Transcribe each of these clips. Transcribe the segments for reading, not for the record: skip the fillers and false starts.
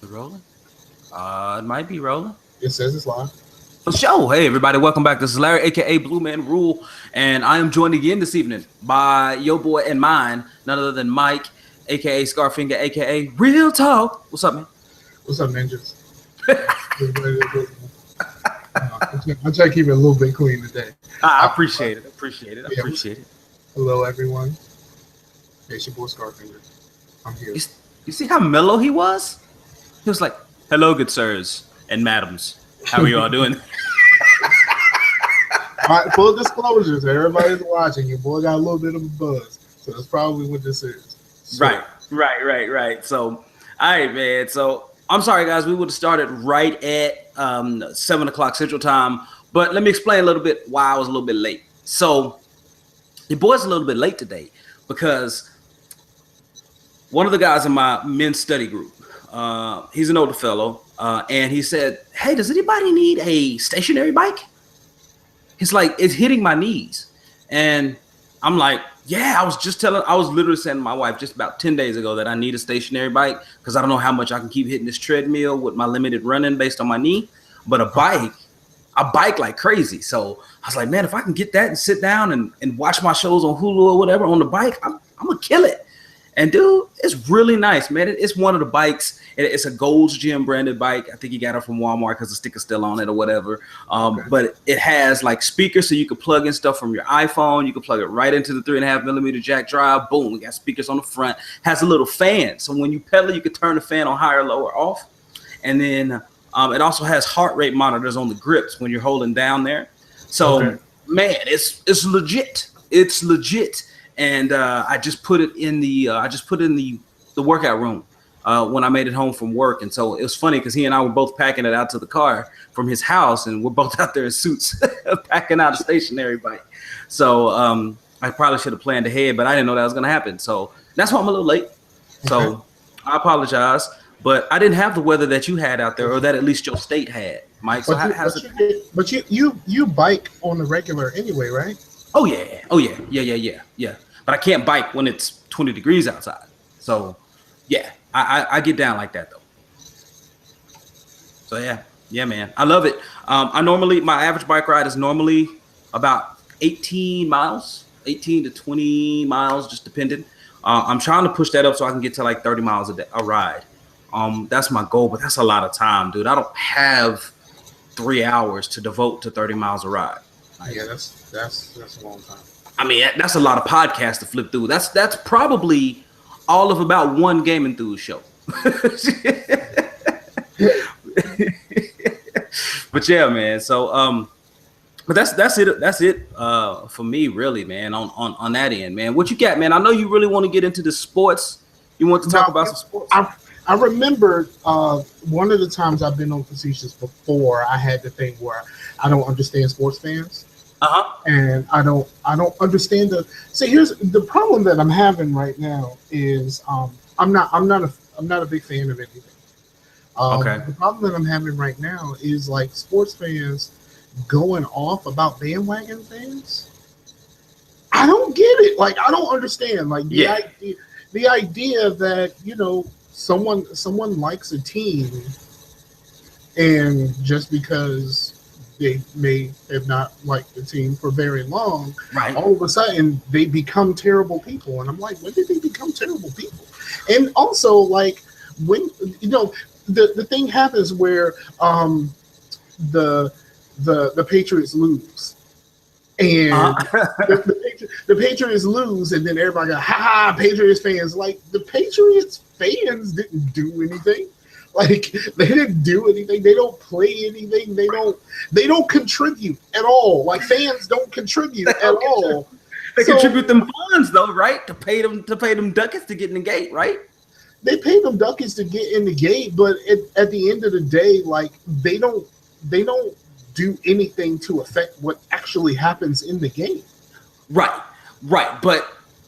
Rolling? It might be rolling. It says it's live. For sure. Hey, everybody, welcome back. This is Larry, aka Bluemanrule, and I am joined again this evening by your boy and mine, none other than Mike, aka Scarfinger, aka Real Talk. What's up, man? What's up, ninjas? I try to keep it a little bit clean today. I appreciate it. Appreciate it. Hello, everyone. It's your boy Scarfinger. I'm here. You see how mellow he was? He was like, "Hello, good sirs and madams. How are you all doing?" All right, full disclosures. Everybody's watching. Your boy got a little bit of a buzz, so that's probably what this is. So, Right. So, all right, man. So, I'm sorry, guys. We would have started right at 7 o'clock Central Time, but let me explain a little bit why I was a little bit late. So, your boy's a little bit late today because one of the guys in my men's study group, he's an older fellow, and he said, "Hey, does anybody need a stationary bike?" He's like, "It's hitting my knees." And I'm like, "Yeah, I was literally saying to my wife just about 10 days ago that I need a stationary bike because I don't know how much I can keep hitting this treadmill with my limited running based on my knee. But a bike, I bike like crazy." So I was like, "Man, if I can get that and sit down and watch my shows on Hulu or whatever on the bike, I'm going to kill it." And dude, it's really nice, man. It's one of the bikes. It's a Gold's Gym branded bike. I think he got it from Walmart because the sticker's still on it or whatever. But it has like speakers, so you can plug in stuff from your iPhone. You can plug it right into the 3.5mm jack drive. Boom, we got speakers on the front. Has a little fan, so when you pedal, you can turn the fan on higher, lower, off. And then it also has heart rate monitors on the grips when you're holding down there. So man, it's legit. It's legit. And I just put it in the workout room when I made it home from work. And so it was funny because he and I were both packing it out to the car from his house, and we're both out there in suits packing out a stationary bike. So I probably should have planned ahead, but I didn't know that was going to happen. So that's why I'm a little late. So I apologize, but I didn't have the weather that you had out there, or that at least your state had, Mike. So but you bike on the regular anyway, right? Oh yeah. But I can't bike when it's 20 degrees outside. So, yeah, I get down like that, though. So, yeah, man. I love it. My average bike ride is normally about 18 to 20 miles, just depending. I'm trying to push that up so I can get to like 30 miles a ride. That's my goal, but that's a lot of time, dude. I don't have 3 hours to devote to 30 miles a ride. Yeah, that's a long time. I mean, that's a lot of podcasts to flip through. That's probably all of about one Game Enthused show. But yeah, man. So but that's it for me, really, man. On that end, man. What you got, man? I know you really want to get into the sports. You want to talk about some sports? I remember one of the times I've been on Facetious before. I had the thing where I don't understand sports fans. And I don't understand here's the problem that I'm having right now is I'm not a big fan of anything. The problem that I'm having right now is like sports fans going off about bandwagon things. I don't get it. Like, I don't understand. Like the idea that, you know, someone likes a team, and just because they may have not liked the team for very long, right, all of a sudden they become terrible people. And I'm like, when did they become terrible people? And also, like, when, you know, the thing happens where the Patriots lose, and the Patriots lose, and then everybody goes, ha, Patriots fans. Like, the Patriots fans didn't do anything. Like, they didn't do anything. They don't play anything. They don't contribute at all. Like, fans don't contribute at all. They contribute them funds, though, right? To pay them ducats to get in the gate, right? They pay them ducats to get in the gate, but at the end of the day, like, they don't do anything to affect what actually happens in the game. Right. But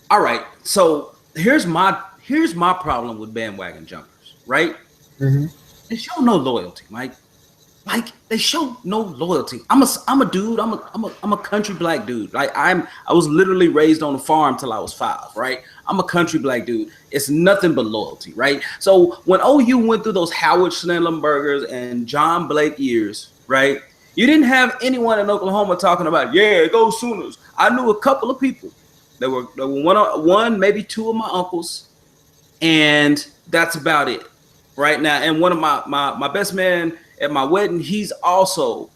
all right. So here's my problem with bandwagon jumpers, right? Mm-hmm. They show no loyalty, Mike. like they show no loyalty. I'm a dude. I'm a country black dude. Like I was literally raised on a farm till I was 5, right? I'm a country black dude. It's nothing but loyalty, right? So when OU went through those Howard Schnellenbergers and John Blake years, right? You didn't have anyone in Oklahoma talking about, yeah, go Sooners. I knew a couple of people. There were one, maybe 2 of my uncles, and that's about it right now. And one of my best man at my wedding, he's also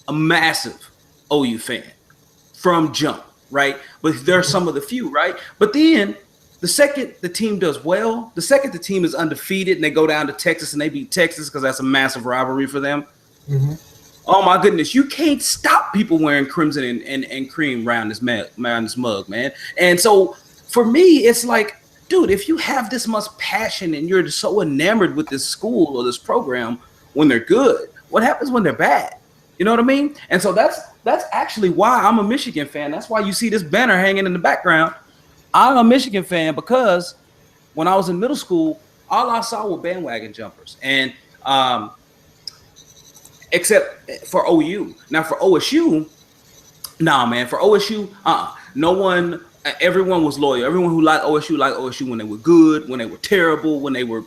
a massive OU fan from jump, right? But there's some of the few, right? But then the second the team does well, the second the team is undefeated and they go down to Texas and they beat Texas because that's a massive rivalry for them. Mm-hmm. Oh my goodness, you can't stop people wearing crimson and cream around this mug, man. And so for me, it's like, dude, if you have this much passion and you're so enamored with this school or this program when they're good, what happens when they're bad? You know what I mean? And so that's actually why I'm a Michigan fan. That's why you see this banner hanging in the background. I'm a Michigan fan because when I was in middle school, all I saw were bandwagon jumpers. And except for OU. Now for OSU, nah, man. For OSU, no one. Everyone was loyal. Everyone who liked OSU when they were good, when they were terrible, when they were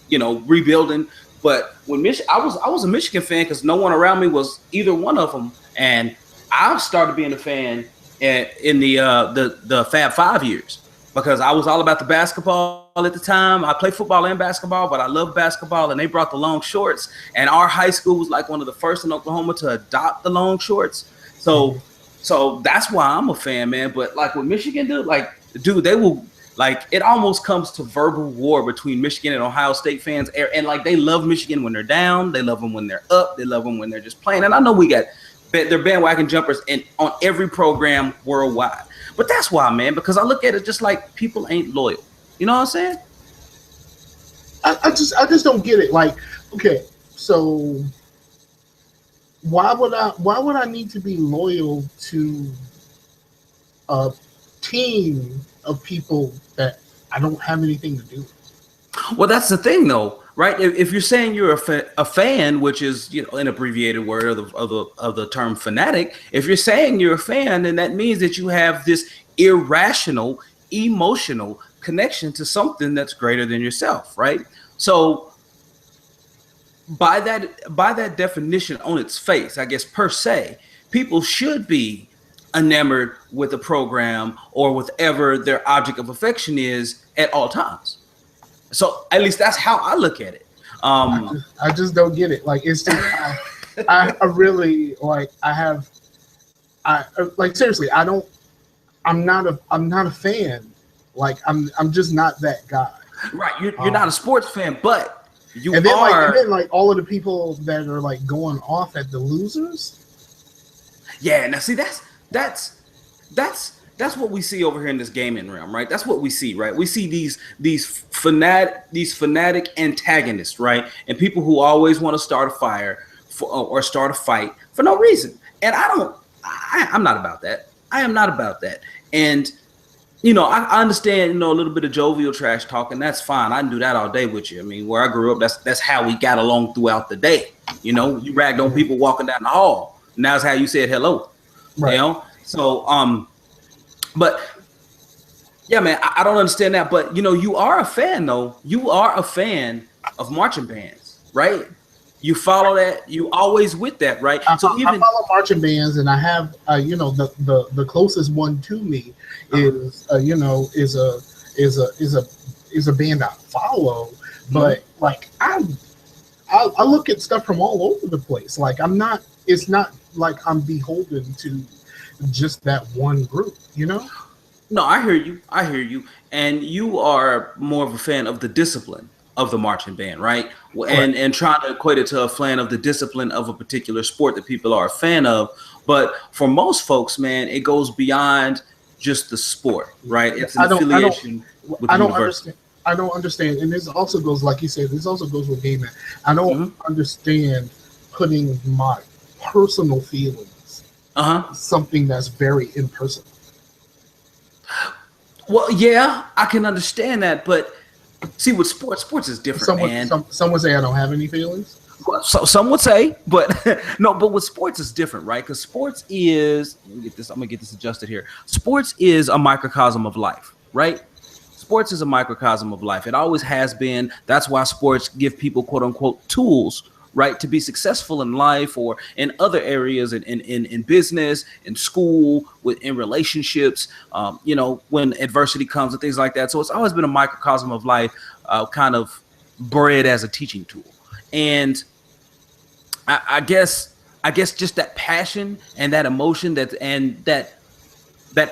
rebuilding. But when I was a Michigan fan because no one around me was either one of them, and I started being a fan in the Fab 5 years because I was all about the basketball at the time. I played football and basketball, but I love basketball, and they brought the long shorts. And our high school was like one of the first in Oklahoma to adopt the long shorts. So that's why I'm a fan, man. But like with Michigan, dude, they will, like, it almost comes to verbal war between Michigan and Ohio State fans. And like, they love Michigan when they're down. They love them when they're up. They love them when they're just playing. And I know we got their bandwagon jumpers on every program worldwide. But that's why, man, because I look at it just like people ain't loyal. You know what I'm saying? I just don't get it. Like, okay, so why would I need to be loyal to a team of people that I don't have anything to do with? Well, that's the thing, though, right? If you're saying you're a fan, which is, you know, an abbreviated word of the term fanatic, if you're saying you're a fan, then that means that you have this irrational, emotional connection to something that's greater than yourself, right? So by that definition on its face, I guess per se, people should be enamored with a program or whatever their object of affection is at all times. So at least that's how I look at it. I just don't get it. Like, it's just, I really, like, seriously, I'm not a fan. Like, I'm just not that guy. Right. You're not a sports fan, but you and then, are. And then, like, all of the people that are, like, going off at the losers. Yeah. Now, see, that's what we see over here in this gaming realm, right? That's what we see, right? We see these fanatic antagonists, right? And people who always want to start a fire or start a fight for no reason. And I'm not about that. I am not about that. And, you know, I understand, you know, a little bit of jovial trash talking. That's fine. I can do that all day with you. I mean, where I grew up, that's how we got along throughout the day. You know, you ragged on people walking down the hall. And that's how you said hello. Right. You know? So, but yeah, man, I don't understand that. But, you know, you are a fan, though. You are a fan of marching bands, right? You follow that. You always with that, right? I follow marching bands, and I have, you know, the closest one to me is, you know, is a band I follow. But like, I look at stuff from all over the place. Like, it's not like I'm beholden to just that one group, you know? No, I hear you. And you are more of a fan of the discipline of the marching band, right? And trying to equate it to a fan of the discipline of a particular sport that people are a fan of. But for most folks, man, it goes beyond just the sport, right? It's an affiliation with the university. I don't understand. And this also goes, like you said, this also goes with gaming. I don't understand putting my personal feelings something that's very impersonal. Well, yeah, I can understand that, but see, with sports is different, man. Someone say I don't have any feelings. Well, so some would say, but no. But with sports, it's different, right? Because sports is. Let me get this. I'm gonna get this adjusted here. Sports is a microcosm of life, right? Sports is a microcosm of life. It always has been. That's why sports give people, quote unquote, tools, right, to be successful in life or in other areas, in business, in school, in relationships, you know, when adversity comes and things like that. So it's always been a microcosm of life, kind of bred as a teaching tool. And I guess just that passion and that emotion that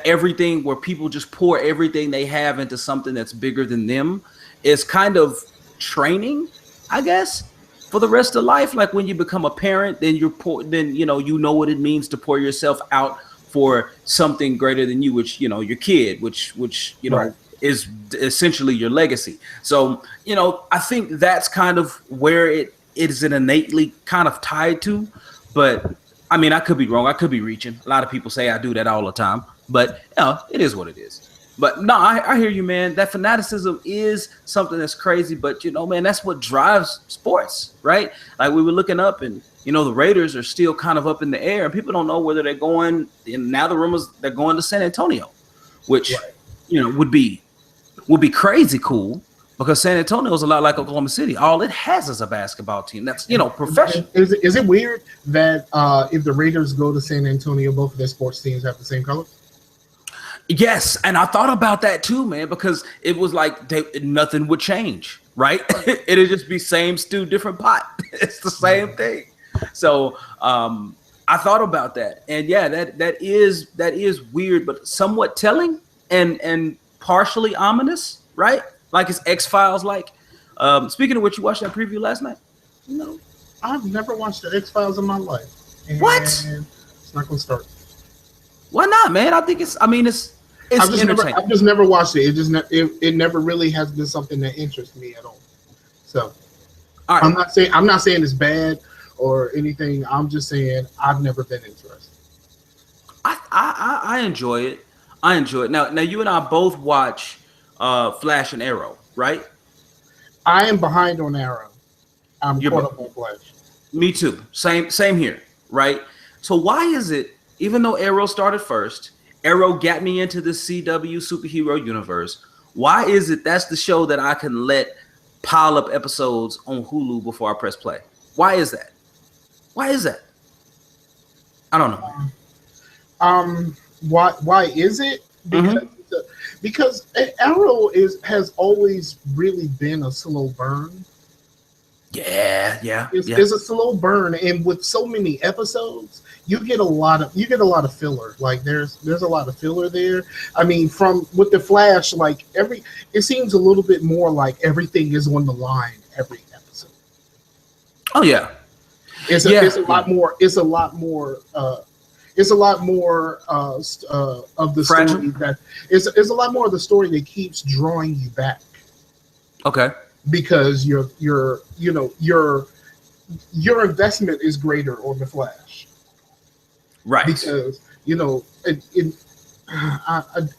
everything where people just pour everything they have into something that's bigger than them is kind of training, I guess, for the rest of life. Like when you become a parent, then you know what it means to pour yourself out for something greater than you, which, you know, your kid, which you know, right, is essentially your legacy. So, you know, I think that's kind of where it is innately kind of tied to. But I mean, I could be wrong. I could be reaching. A lot of people say I do that all the time, but you know, it is what it is. But no, I hear you, man. That fanaticism is something that's crazy, but you know, man, that's what drives sports, right? Like we were looking up, and you know, the Raiders are still kind of up in the air, and people don't know whether they're going. And now the rumors they're going to San Antonio, which right, you know would be crazy cool, because San Antonio is a lot like Oklahoma City. All it has is a basketball team that's, you know, professional. Is it weird that if the Raiders go to San Antonio, both of their sports teams have the same color? Yes, and I thought about that too, man, because it was like nothing would change, right? It'd just be same stew, different pot. It's the same thing. So I thought about that, and yeah, that is weird, but somewhat telling and partially ominous, right? Like it's XFiles. Like speaking of which, you watched that preview last night? No, I've never watched the XFiles in my life. And what? It's not gonna start. Why not, man? I think it's entertaining. I've just never watched it. It never really has been something that interests me at all. So all right. I'm not saying it's bad or anything. I'm just saying I've never been interested. I enjoy it. I enjoy it. Now you and I both watch Flash and Arrow, right? I am behind on Arrow. I'm caught up on Flash. Me too. Same here, right? So why is it, even though Arrow started first, Arrow got me into the CW superhero universe, why is it that's the show that I can let pile up episodes on Hulu before I press play? Why is that? Why is that? I don't know. Why is it? Because Arrow has always really been a slow burn. It's a slow burn, and with so many episodes, you get a lot of filler. Like there's a lot of filler there. I mean, with the Flash, like it seems a little bit more like everything is on the line every episode. Oh yeah, it's a lot more. It's a lot more of the fragile story that is a lot more of the story that keeps drawing you back. Okay. Because your investment is greater on the Flash, right? Because you know,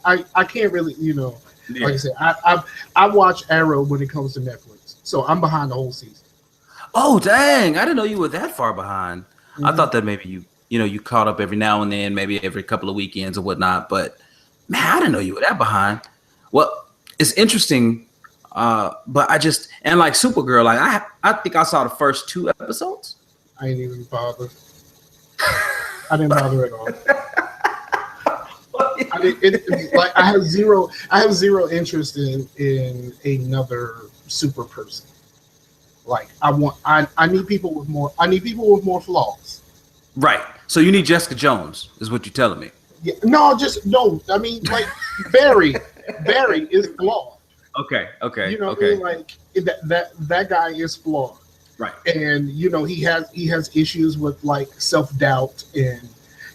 I can't really, you know, like I said, I watch Arrow when it comes to Netflix, so I'm behind the whole season. Oh dang! I didn't know you were that far behind. Mm-hmm. I thought that maybe you caught up every now and then, maybe every couple of weekends or whatnot. But man, I didn't know you were that behind. Well, it's interesting. But I just, and like Supergirl, like I think I saw the first 2 episodes. I ain't even bother. I didn't bother at all. I have zero interest in another super person. Like I need people with more flaws. Right. So you need Jessica Jones, is what you're telling me. Yeah. No. I mean, like Barry is flawed. Okay. You know, okay. Like that guy is flawed, right? And you know, he has issues with like self-doubt, and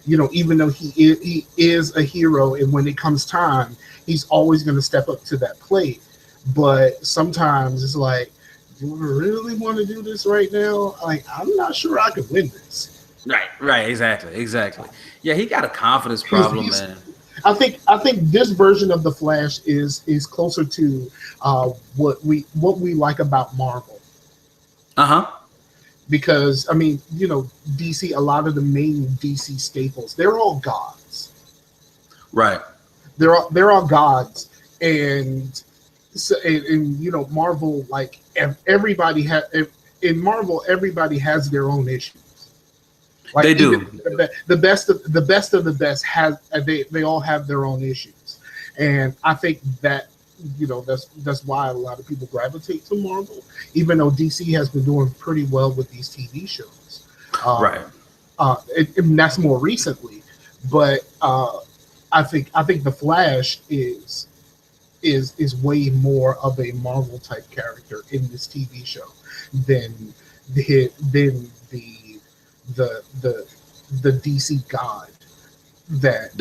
you know, even though he is a hero, and when it comes time, he's always going to step up to that plate. But sometimes it's like, do I really want to do this right now? Like, I'm not sure I can win this. Right. Exactly. Yeah, he got a confidence problem, man. I think this version of the Flash is closer to what we like about Marvel. because I mean, you know, DC, a lot of the main DC staples, they're all gods. Right. They're all gods, and so and you know, Marvel, like everybody has in Marvel, everybody has their own issues. Like they do. The best of the best has they all have their own issues, and I think that, you know, that's why a lot of people gravitate to Marvel, even though DC has been doing pretty well with these TV shows. Right. And that's more recently, but I think the Flash is way more of a Marvel type character in this TV show than the DC god that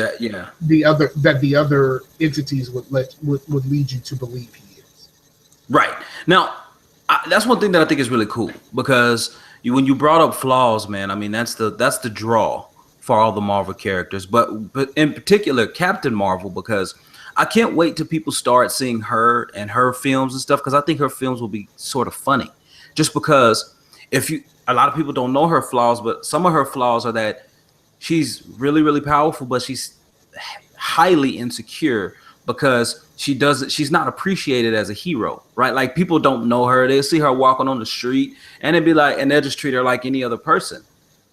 the other entities would lead you to believe he is. Right. Now, that's one thing that I think is really cool, because when you brought up flaws, man, I mean, that's the draw for all the Marvel characters, but in particular Captain Marvel, because I can't wait till people start seeing her and her films and stuff, because I think her films will be sort of funny, just because a lot of people don't know her flaws, but some of her flaws are that she's really, really powerful, but she's highly insecure because she's not appreciated as a hero, right? Like, people don't know her. They'll see her walking on the street and they'll just treat her like any other person,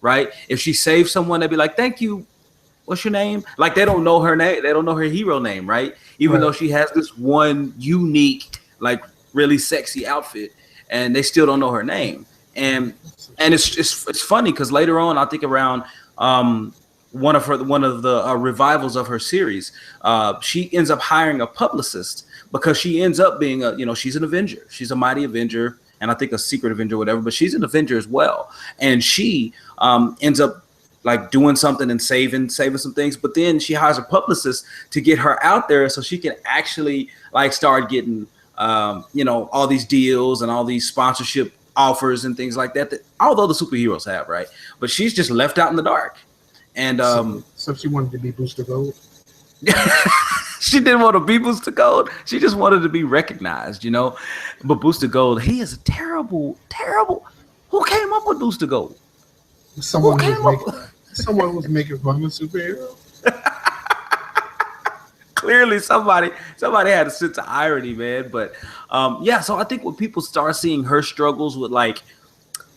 right? If she saves someone, they'll be like, thank you. What's your name? Like, they don't know her name. They don't know her hero name, right? Even though she has this one unique, like, really sexy outfit, and they still don't know her name. And it's funny because later on, I think around one of the revivals of her series, she ends up hiring a publicist because she ends up being she's an Avenger. She's a mighty Avenger, and I think a secret Avenger, whatever. But she's an Avenger as well, and she ends up like doing something and saving some things. But then she hires a publicist to get her out there so she can actually like start getting all these deals and all these sponsorship offers and things like that although the superheroes have, right? But she's just left out in the dark. And so she wanted to be Booster Gold. She didn't want to be Booster Gold. She just wanted to be recognized, But Booster Gold, he is a terrible. Who came up with Booster Gold? Someone was making fun of a superhero. Clearly somebody had a sense of irony, man. But so I think when people start seeing her struggles with like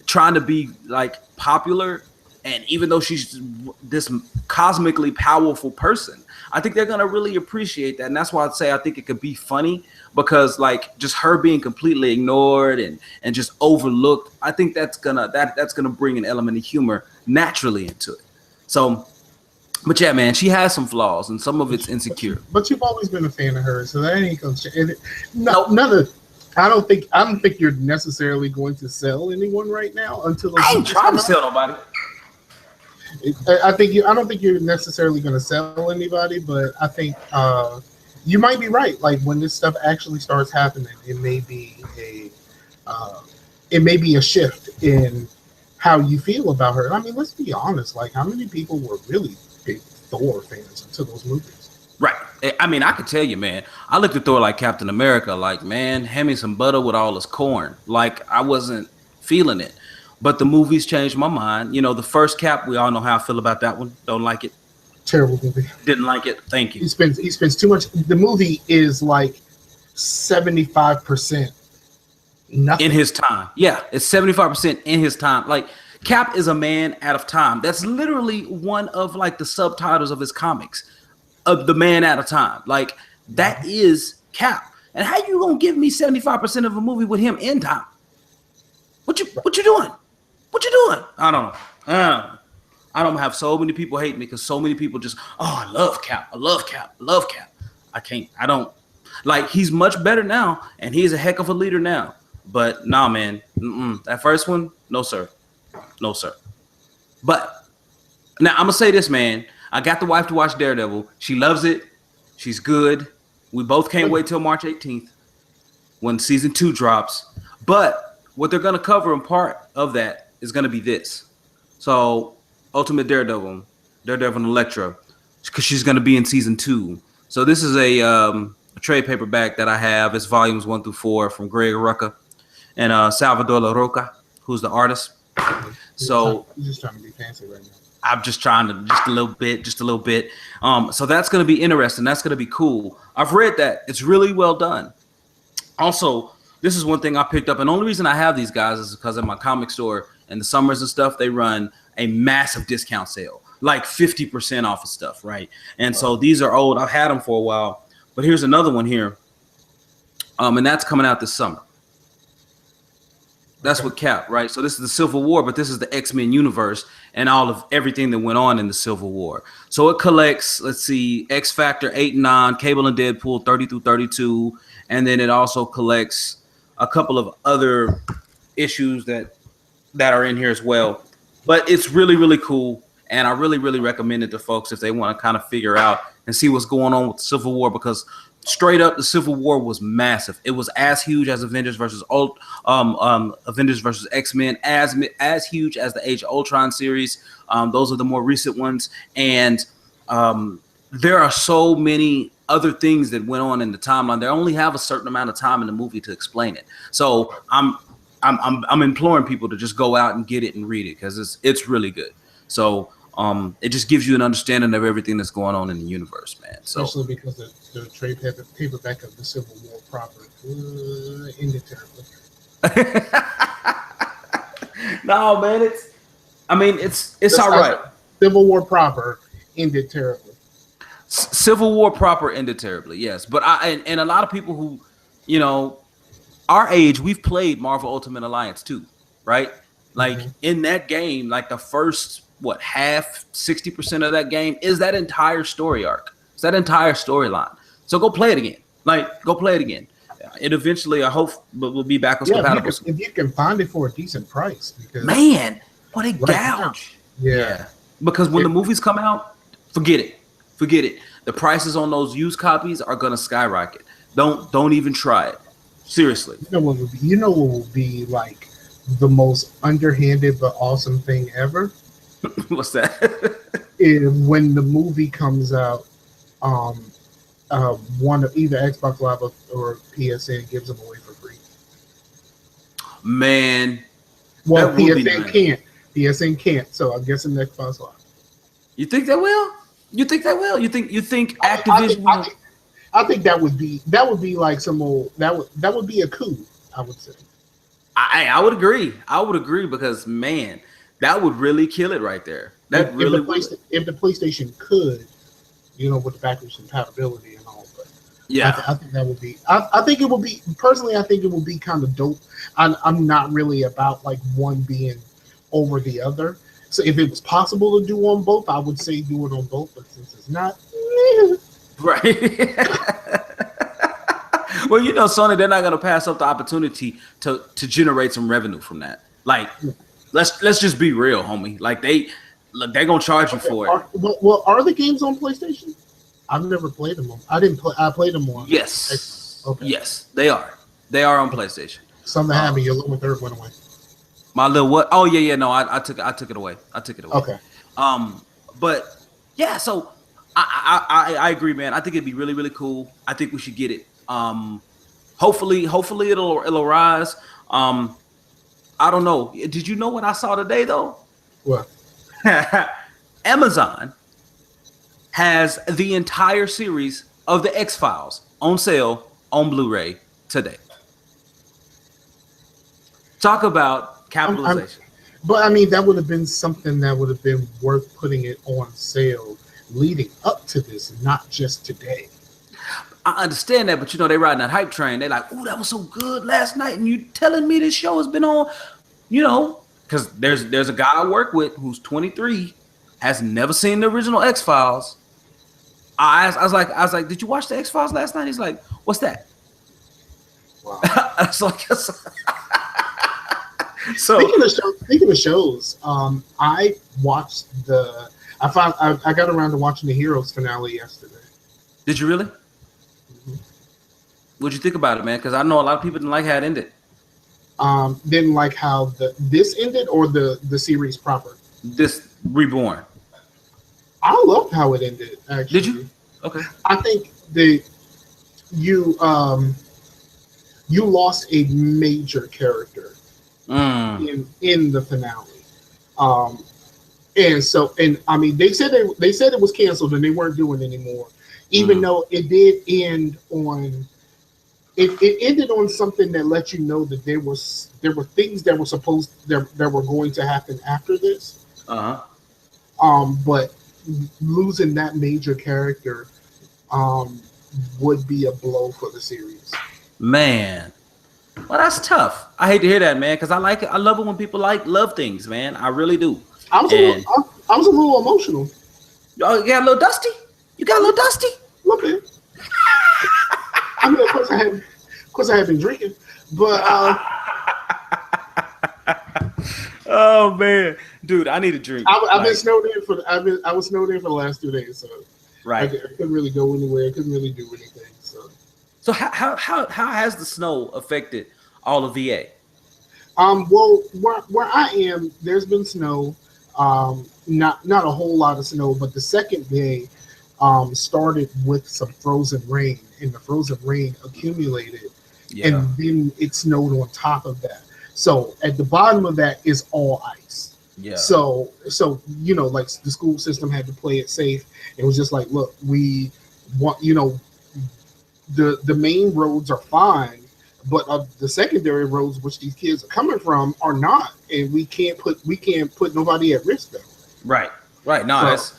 trying to be like popular, and even though she's this cosmically powerful person, I think they're gonna really appreciate that. And that's why I'd say I think it could be funny, because like just her being completely ignored and just overlooked, I think that's gonna bring an element of humor naturally into it. So, but yeah, man, she has some flaws, and some of it's insecure. But you've always been a fan of hers, so that ain't gonna change. I don't think you're necessarily going to sell anyone right now until I ain't trying to sell nobody. I don't think you're necessarily going to sell anybody, but I think you might be right. Like, when this stuff actually starts happening, it may be a shift in how you feel about her. I mean, let's be honest. Like, how many people were really big Thor fans until those movies? Right. I mean, I could tell you, man, I looked at Thor like Captain America, like, man, hand me some butter with all this corn. Like, I wasn't feeling it. But the movies changed my mind. The first Cap, we all know how I feel about that one. Don't like it. Terrible movie. Didn't like it. Thank you. He spends too much. The movie is like 75% nothing. In his time. Yeah, it's 75% in his time. Like, Cap is a man out of time. That's literally one of like the subtitles of his comics, of the man out of time. Like, that is Cap. And how you gonna give me 75% of a movie with him in time? What you doing? What you doing? I don't know. I don't have so many people hate me because so many people just, I love Cap. I love Cap. I love Cap. I don't. Like, he's much better now, and he's a heck of a leader now. But nah, man. That first one, no, sir. No, sir. But now I'm going to say this, man. I got the wife to watch Daredevil. She loves it. She's good. We both can't wait till March 18th when season 2 drops. But what they're going to cover in part of that is going to be this. So, Ultimate Daredevil and Elektra, because she's going to be in season 2. So this is a trade paperback that I have. It's volumes 1 through 4 from Greg Rucka and Salvador La Roca, who's the artist. So you're just trying to be fancy right now. I'm just trying to just a little bit. So that's going to be interesting. That's going to be cool. I've read that. It's really well done. Also, this is one thing I picked up, and the only reason I have these guys is because at my comic store in the summers and stuff, they run a massive discount sale, like 50% off of stuff, right? And so these are old. I've had them for a while, but here's another one here, and that's coming out this summer. That's what Cap, right? So this is the Civil War, but this is the X-Men universe and all of everything that went on in the Civil War. So it collects, let's see, X Factor 8 and 9, Cable and Deadpool 30 through 32, and then it also collects a couple of other issues that are in here as well. But it's really, really cool, and I really, really recommend it to folks if they want to kind of figure out and see what's going on with the Civil War, because straight up, the Civil War was massive. It was as huge as Avengers versus X-Men, as huge as the Age of Ultron series. Those are the more recent ones, and there are so many other things that went on in the timeline. They only have a certain amount of time in the movie to explain it. So I'm imploring people to just go out and get it and read it, because it's really good. So it just gives you an understanding of everything that's going on in the universe, man. So, especially because the trade paperback of the Civil War proper ended terribly. No, man, it's all right. Civil War proper ended terribly. Civil War proper ended terribly, yes. But and a lot of people who, you know, our age, we've played Marvel Ultimate Alliance too, right? Like in that game, like the first half, 60% of that game is that entire story arc. It's that entire storyline. So go play it again. It eventually, I hope, will be backwards compatible. If you can find it for a decent price, because man, what a gouge! Yeah, because when the movies come out, forget it. The prices on those used copies are gonna skyrocket. Don't even try it. Seriously. You know what will be like the most underhanded but awesome thing ever? What's that? Is when the movie comes out, one of either Xbox Live or PSN gives them away for free. Man, well, PSN can't. PSN can't. So I'm guessing Xbox Live. You think they will? You think Activision? I think that would be like some old that would be a coup, I would say. I would agree. Because man, that would really kill it right there. If the PlayStation could, you know, with the backwards compatibility and all, but yeah, I think that would be. I think it would be personally. I think it would be kind of dope. I'm not really about like one being over the other. So if it was possible to do on both, I would say do it on both. But since it's not, right. Well, you know, Sony, they're not going to pass up the opportunity to generate some revenue from that. Like, let's just be real, homie. Like they're going to charge you for it. Well, are the games on PlayStation? I've never played them on. I played them on. Yes. Okay. Yes, they are. They are on PlayStation. Something happened. Your little third went away. My little what? Oh yeah. No, I took it away. Okay. But yeah. So I agree, man. I think it'd be really, really cool. I think we should get it. Hopefully it'll rise. I don't know. Did you know what I saw today though? What? Amazon has the entire series of the XFiles on sale on Blu-ray today. Talk about capitalization. But I mean, that would have been something that would have been worth putting it on sale leading up to this, not just today. I understand that, but you know, they riding that hype train. They're like, "Oh, that was so good last night," and you telling me this show has been on, you know, because there's a guy I work with who's 23, has never seen the original X-Files. I was like, "Did you watch the X-Files last night?" He's like, "What's that?" Wow. I was like, so speaking of shows, I watched I got around to watching the Heroes finale yesterday. Did you really? Mm-hmm. What'd you think about it, man? Because I know a lot of people didn't like how it ended. Didn't like how this ended, or the series proper. This Reborn. I loved how it ended. Actually, did you? Okay. I think you lost a major character in the finale. And so, and I mean, they said it was canceled and they weren't doing it anymore, even though it did end on. It ended on something that let you know that there were things that were going to happen after this. But losing that major character would be a blow for the series. Man, well, that's tough. I hate to hear that, man, because I like it. I love it when people love things, man. I really do. I was a little emotional. Oh, you got a little dusty? You got a little dusty? A little bit. I mean, of course I have been drinking, but oh man, dude, I need a drink. I've been snowed in I was snowed in for the last 2 days, so right. I couldn't really go anywhere. I couldn't really do anything. So how has the snow affected all of VA? Well, where I am, there's been snow. Not a whole lot of snow, but the second day started with some frozen rain, and the frozen rain accumulated, and then it snowed on top of that. So at the bottom of that is all ice. Yeah. So like the school system had to play it safe. It was just like, look, we want, the main roads are fine, but the secondary roads which these kids are coming from are not, and we can't put nobody at risk though. Right. No, so,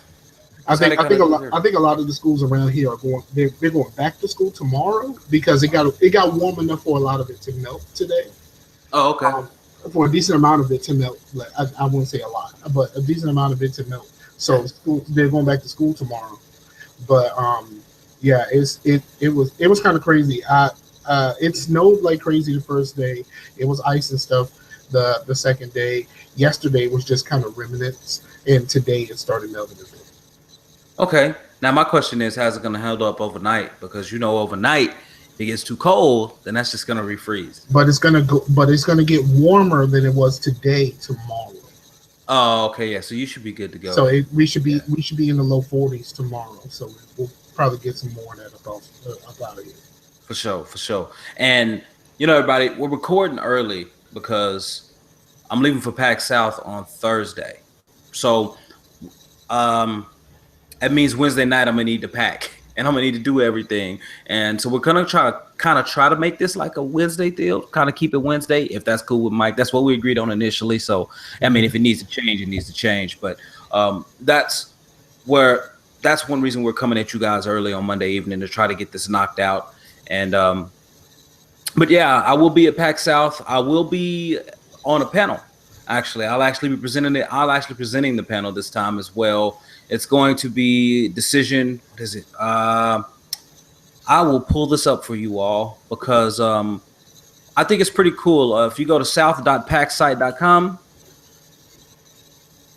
I think a lot of the schools around here are going. They're going back to school tomorrow because it got warm enough for a lot of it to melt today. Oh, okay. For a decent amount of it to melt, I wouldn't say a lot, but a decent amount of it to melt. So they're going back to school tomorrow. But yeah, it was kind of crazy. It snowed like crazy the first day. It was ice and stuff. The second day. Yesterday was just kind of remnants, and today it started melting a bit. Okay. Now my question is, how's it going to hold up overnight? Because overnight, if it gets too cold, then that's just going to refreeze. But it's going to get warmer than it was today tomorrow. Oh, okay, yeah. So you should be good to go. So we should be in the low 40s tomorrow. So we'll probably get some more of that up out of here. For sure. And everybody, we're recording early because I'm leaving for PAX South on Thursday. So that means Wednesday night I'm gonna need to pack and I'm gonna need to do everything. And so we're gonna try to make this like a Wednesday deal, kind of keep it Wednesday, if that's cool with Mike. That's what we agreed on initially. So I mean, if it needs to change, it needs to change. But that's one reason we're coming at you guys early on Monday evening to try to get this knocked out. And but yeah, I will be at PAX South. I will be on a panel. Actually, I'll actually be presenting the panel this time as well. It's going to be decision. What is it? I will pull this up for you all because I think it's pretty cool. If you go to south.paxsite.com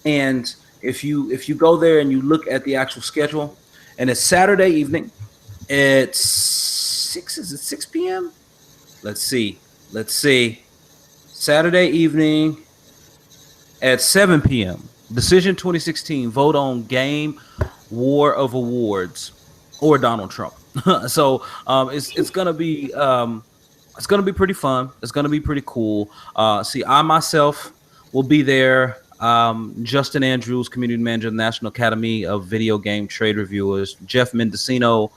and if you go there and you look at the actual schedule, and it's Saturday evening, it's 6 p.m. Let's see. Saturday evening at 7 p.m. Decision 2016, vote on Game War of Awards or Donald Trump. So it's gonna be pretty fun. It's gonna be pretty cool. See, I myself will be there. Justin Andrews, community manager of the National Academy of Video Game Trade Reviewers, Jeff Mendocino,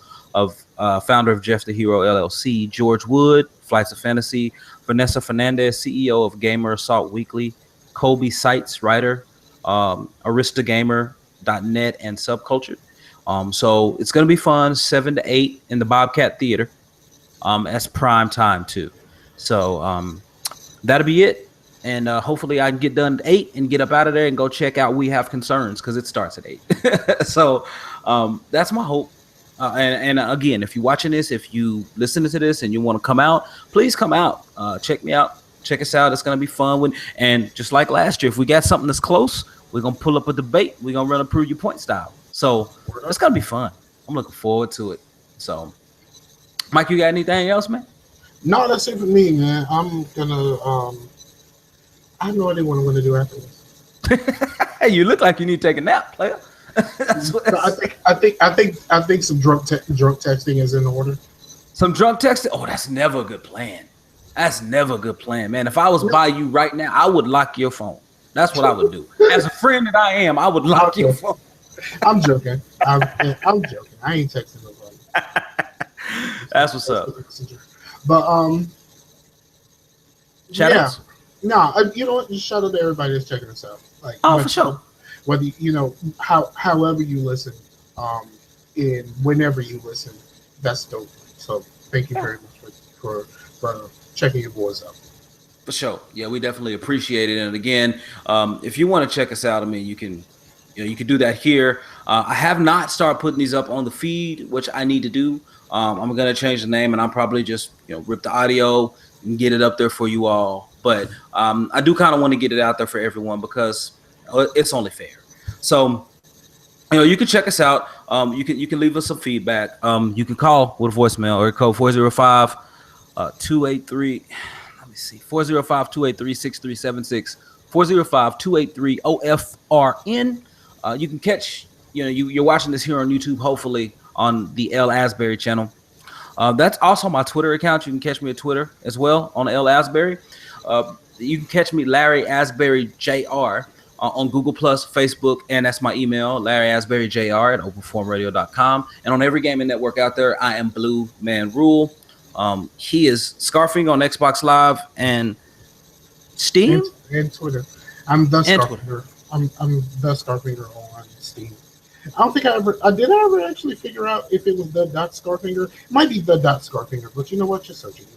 founder of Jeff the Hero LLC, George Wood, Flights of Fantasy, Vanessa Fernandez, CEO of Gamer Assault Weekly, Colby Seitz, writer, aristogamer.net and Subculture. So it's going to be fun, 7 to 8 in the Bobcat Theater. That's prime time too. So that'll be it. And hopefully I can get done at 8 and get up out of there and go check out We Have Concerns because it starts at 8. So that's my hope. And again, if you're watching this, if you listening to this and you want to come out, please come out. Check me out. Check us out. It's going to be fun. And just like last year, if we got something that's close, we're going to pull up a debate. We're going to run a prove your point style. So it's going to be fun. I'm looking forward to it. So, Mike, you got anything else, man? No, that's it for me, man. I'm going to, I have no idea what I'm going to do after this. Hey, you look like you need to take a nap, player. I think some drunk texting is in order. Some drunk texting? Oh, that's never a good plan. That's never a good plan, man. If I was by you right now, I would lock your phone. That's what I would do. As a friend that I am, I would lock your phone. I'm joking. I'm joking. I ain't texting nobody. That's what's up. But shout outs? You know what? Just shout out to everybody that's checking us out. Like, for sure. Whether however you listen, and whenever you listen, that's dope. So thank you very much for checking your boys out. For sure. Yeah, we definitely appreciate it. And again, if you want to check us out, I mean, you can do that here. I have not started putting these up on the feed, which I need to do. I'm going to change the name, and I'm probably just rip the audio and get it up there for you all. But I do kind of want to get it out there for everyone because it's only fair. So you can check us out. You can leave us some feedback. You can call with a voicemail or code 405-283. Let me see, 405-283-6376. 405-283 OFRN. You can catch. You're watching this here on YouTube, hopefully on the LarryAsberry channel. That's also my Twitter account. You can catch me at Twitter as well on LarryAsberry. You can catch me LarryAsberryJr on Google Plus, Facebook, and that's my email, LarryAsberryJr at openformradio.com. And on every gaming network out there, I am Bluemanrule. He is Scarfinger on Xbox Live and Steam and Twitter. I'm the Scarfinger. I'm the Scarfinger on Steam. I don't think I ever actually figure out if it was the.scarfinger. It might be the.scarfinger, but you know what? Just search it.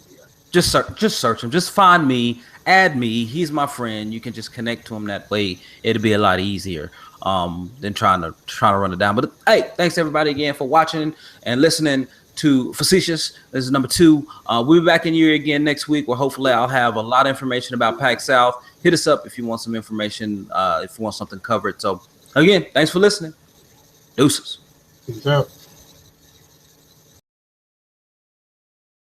Just search him. Just find me, add me. He's my friend. You can just connect to him that way. It'll be a lot easier than trying to run it down. But hey, thanks everybody again for watching and listening to Facetious. This is number 2. We'll be back in here again next week where hopefully I'll have a lot of information about PAX South. Hit us up if you want some information, if you want something covered. So again, thanks for listening. Deuces. Peace out.